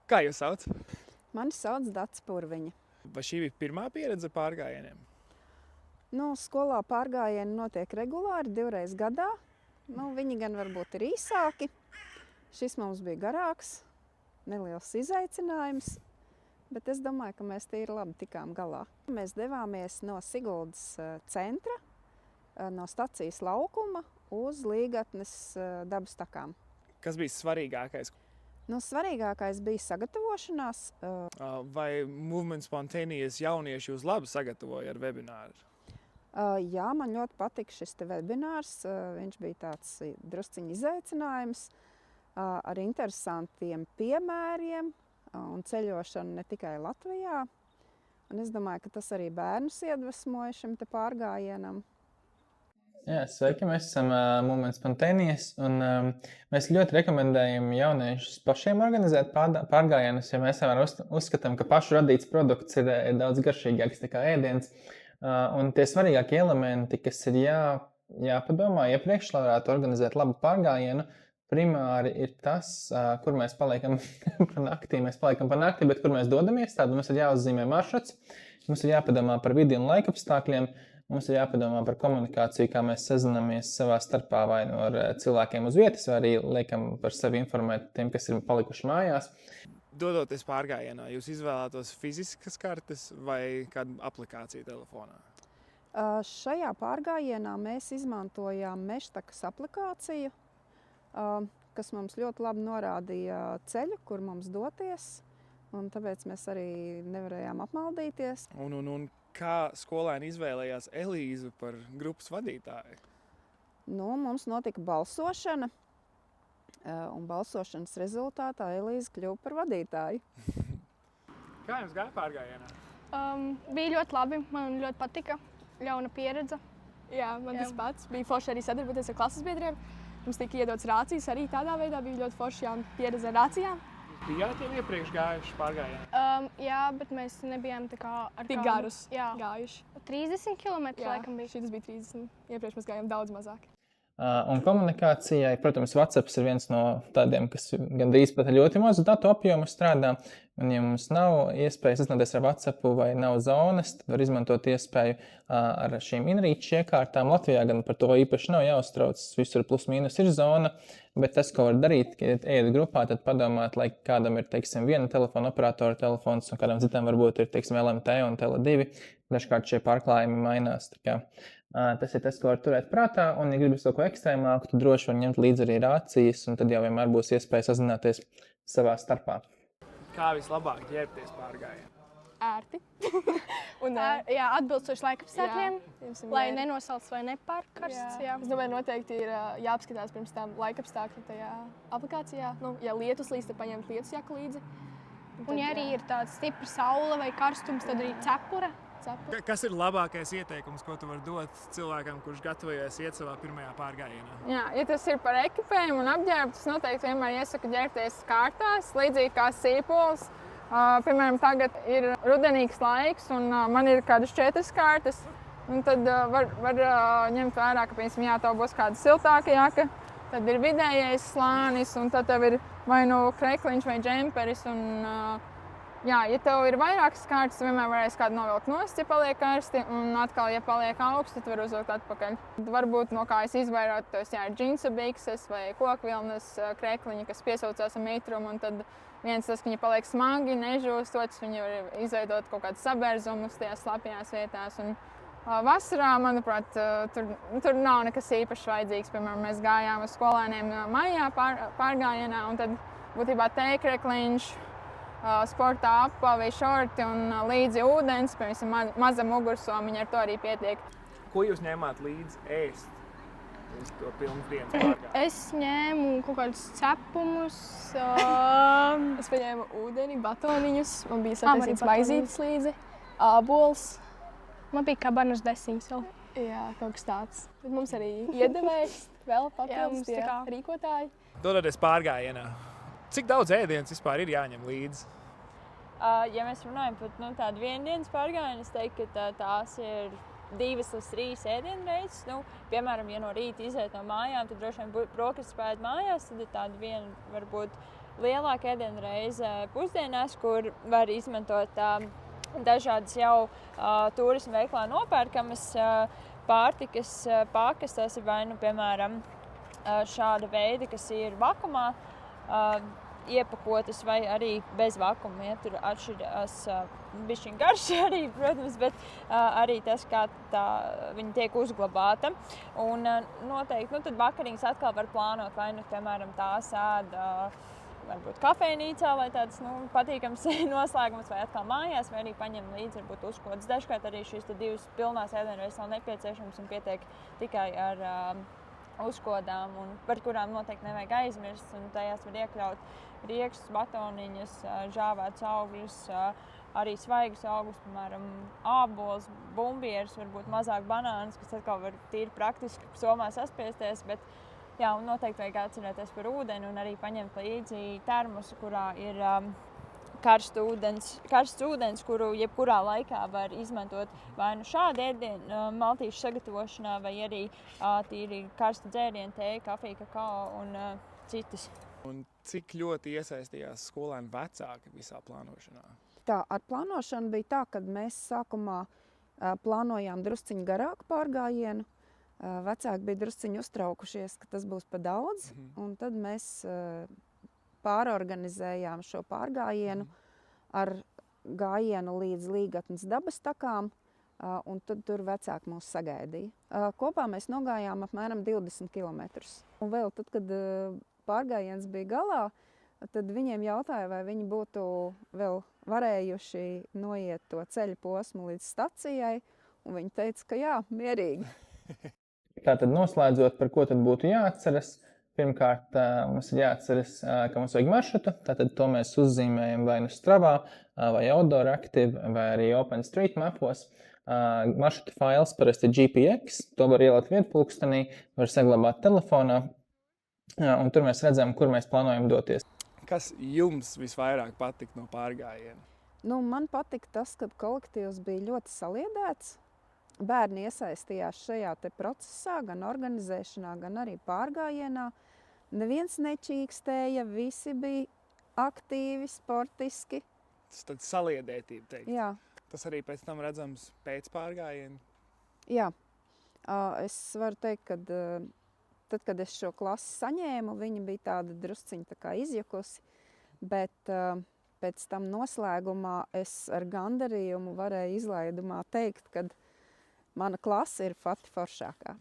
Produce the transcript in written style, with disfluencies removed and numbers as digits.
Kā jūs sauc? Mani sauc Dats Purviņa. Vai šī bija pirmā pieredze pārgājieniem? Skolā pārgājieni notiek regulāri 2 reizes gadā. Viņi gan varbūt ir īsāki. Šis mums bija garāks, neliels izaicinājums, bet es domāju, ka mēs tīri labi tikām galā. Mēs devāmies no Siguldas centra, no stacijas laukuma uz Līgatnes dabas takām. Kas bija svarīgākais? Svarīgākais bija sagatavošanās. Vai Movement Spontaneous jaunieši jūs labi sagatavoja ar webināru? Jā, man ļoti patika šis webinārs. Viņš bija tāds drusciņi izaicinājums ar interesantiem piemēriem un ceļošanu ne tikai Latvijā. Un es domāju, ka tas arī bērnus iedvesmoja šim te pārgājienam. Jā, sveiki, mēs esam Movement Spontaneous, un mēs ļoti rekomendējam jauniešus pašiem organizēt pārgājienus, jo mēs uzskatām, ka pašu radīts produkts ir daudz garšīgāks nekā ēdiens. Un tie svarīgākie elementi, kas ir jāpadomā iepriekš, lai varētu organizēt labu pārgājienu, primāri ir tas, kur mēs paliekam par naktī. Mēs paliekam par naktī, bet kur mēs dodamies, tad mums ir jāuzzīmē maršruts, mums ir jāpadomā par vidi un laikapstākļiem. Mums ir jāpadomā par komunikāciju, kā mēs sazināmies savā starpā vai ar cilvēkiem uz vietas, vai arī liekam par sevi informēt tiem, kas ir palikuši mājās. Dodoties pārgājienā, jūs izvēlētos fiziskas kartes vai kādu aplikāciju telefonā? Šajā pārgājienā mēs izmantojām Mežtakas aplikāciju, kas mums ļoti labi norādīja ceļu, kur mums doties, un tāpēc mēs arī nevarējām apmaldīties. Un kā skolēni izvēlējās Elīzu par grupas vadītāju? Mums notika balsošana, un balsošanas rezultātā Elīza kļuva par vadītāju. Kā jums gāja pārgājienā? Bija ļoti labi, man ļoti patika, jauna pieredze. Jā, man tas pats. Bija forši arī sadarboties ar klases biedriem. Mums tika iedots rācijas, arī tādā veidā bija ļoti forši jauna pieredze ar rācijām. Bijāt jau iepriekš gājuši pārgājienā? Jā, bet mēs nebijām tā kā ar Tik garus gājuši. 30 km laikam bija. Šitas bija 30. Iepriekš mēs gājām daudz mazāk. Un komunikācijai, protams, WhatsApp ir viens no tādiem, kas gandrīz pat ļoti mazu datu apjomu strādā. Un, ja mums nav iespējas sazināties ar WhatsApp vai nav zonas, tad var izmantot iespēju ar šīm inrīču iekārtām. Latvijā gan par to īpaši nav jāuztrauc, visur plus mīnus ir zona, bet tas, ko var darīt, kad ejat grupā, tad padomāt, lai kādam ir, teiksim, viena telefona operatora telefons un kādam citam varbūt ir, teiksim, LMT un Tele2. Dažkārt šie pārklājumi mainās. Tas ir tas, ko var turēt prātā, un, ja gribas kaut ko ekstrēmāku, tad droši var ņemt līdzi arī rācijas, un tad jau vienmēr būs iespēja sazināties savā starpā. Kā vislabāk ģērbties pārgājienā? Ērti. Jā, atbilstoši laikapstākļiem, lai nenosalts vai nepārkarsts. Jā. Es domāju, noteikti ir jāapskatās pirms tam laikapstākļi tajā aplikācijā. Ja lietus līdz, tad paņemt lietusjaku līdzi. Un ja arī ir tāda stipra saule vai karstums, tad arī cepura. Kas ir labākais ieteikums, ko tu vari dot cilvēkam, kurš gatavojas iet savā pirmajā pārgājienā? Jā, ja tas ir par ekipējumu un apģērbu, tas noteikti vienmēr iesaku ģērbties kārtās, līdzīgi kā sīpols. Piemēram, tagad ir rudenīgs laiks un man ir kādas 4 kārtas. Un tad var ņemt vērā, ka, piemēram, tev būs kāda siltāka jaka, tad ir vidējais slānis un tad tev ir vai nu krekliņš vai džemperis. Jā, ja tev ir vairākas kārtas, vienmēr varēs kādu novilkt nost, ja paliek karsti, un atkal, ja paliek augsts, tad var uzvilkt atpakaļ. Varbūt no kā es izvairotos, ir džinsu bikses vai kokvilnas krekliņi, kas piesaucās ar mitrumu, un tad viens tas, ka viņi paliek smagi, nežūst, otrs viņi var izveidot kaut kādus sabērzumus tajās slapjās vietās. Un vasarā, manuprāt, tur nav nekas īpaši vajadzīgs. Piemēram, mēs gājām uz skolēniem maijā pārgājienā, un tad būtībā tēkrekliņš, sporta apa vai šorti un līdzi ūdens, piemēram, maza mugursomiņa, ar to arī pietiek. Ko jūs ņēmāt līdzi ēst uz to pilnas dienas pārgājienu? Es ņēmu kaut kādus cepumus. Es paņēmu ūdeni, batoniņus, man bija sataisīts maizītes līdzi, ābols. Man bija kabanas desiņas vēl. Jā, kaut kas tāds. Bet mums arī iedevējs, vēl papildus tie rīkotāji. Dodoties pārgājienā, cik daudz ēdienas vispār ir jāņem līdzi? Ja mēs runājam par tādu viendienas pārgājienu, es teiktu, ka tās ir 2 līdz 3 ēdienreizes. Nu, piemēram, ja no rīta iziet no mājām, tad droši vien brokastis pēd mājās, tad ir tāda viena, varbūt lielāka ēdienreize pusdienās, kur var izmantot dažādas jau turisma veiklā nopērkamas pārtikas pakas. Tas ir vai nu, piemēram, šāda veida, kas ir vakumā iepakotas vai arī bez vakuma. Ja, tur atšķirās bišķiņ garš arī, protams, bet arī tas, kā viņa tiek uzglabāta. Un noteikti, tad vakariņas atkal var plānot, vai nu, piemēram, tās ēda varbūt kafejnīcā, lai tāds patīkams noslēgums, vai atkal mājās, vai arī paņem līdzi varbūt uzkodas. Dažkārt arī šīs 2 pilnās ēdienreizes nav nepieciešams un pietiek tikai ar uzkodām, par kurām noteikti nevajag aizmirst. Un tajās var iekļaut riekstus, batoniņus, žāvētus augļus, arī svaigus augļus, piemēram, ābolus, bumbierus, varbūt mazāk banānus, kas atkal var tīri praktiski somā saspiesties. Bet jā, un noteikti vajag atcerēties par ūdeni un arī paņemt līdzi termosu, kurā ir karsts ūdens, kuru jebkurā laikā var izmantot vai nu šādu ēdienu maltīšu sagatavošanā, vai arī tīri karsta dzērienu, tēju, kafiju, kakao un citas. Un cik ļoti iesaistījās skolēni vecāki visā plānošanā? Tā, ar plānošanu bija tā, ka mēs sākumā plānojām drusciņu garāku pārgājienu. Vecāki bija drusciņi uztraukušies, ka tas būs pa daudz, un tad mēs pārorganizējām šo pārgājienu ar gājienu līdz Līgatnes dabas takām, un tad tur vecāki mūs sagaidīja. Kopā mēs nogājām apmēram 20 kilometrus. Un vēl tad, kad pārgājiens bija galā, tad viņiem jautāja, vai viņi būtu vēl varējuši noiet to ceļu posmu līdz stacijai, un viņi teica, ka jā, mierīgi. Tātad noslēdzot, par ko tad būtu jāatceras. Pirmkārt, mums ir jāatceras, ka mums vajag maršrutu. Tātad to mēs uzzīmējam vai nu Stravā, vai Outdoor Active, vai arī OpenStreetMapos. Maršruta fails parasti ir GPX. To var ielikt vietpulkstenī, var saglabāt telefonā. Un tur mēs redzam, kur mēs plānojam doties. Kas jums visvairāk patika no pārgājiena? Man patika tas, ka kolektīvs bija ļoti saliedēts. Bērni iesaistījās šajā procesā, gan organizēšanā, gan arī pārgājienā. Neviens nečīkstēja, visi bija aktīvi, sportiski. Tas tad saliedētība, teikt. Jā. Tas arī pēc tam redzams pēc pārgājiena? Jā. Es varu teikt, ka tad, kad es šo klasi saņēmu, viņa bija tāda drusciņa tā kā izjukusi, bet pēc tam noslēgumā es ar gandarījumu varēju izlaidumā teikt, ka mana klase ir pati foršākā.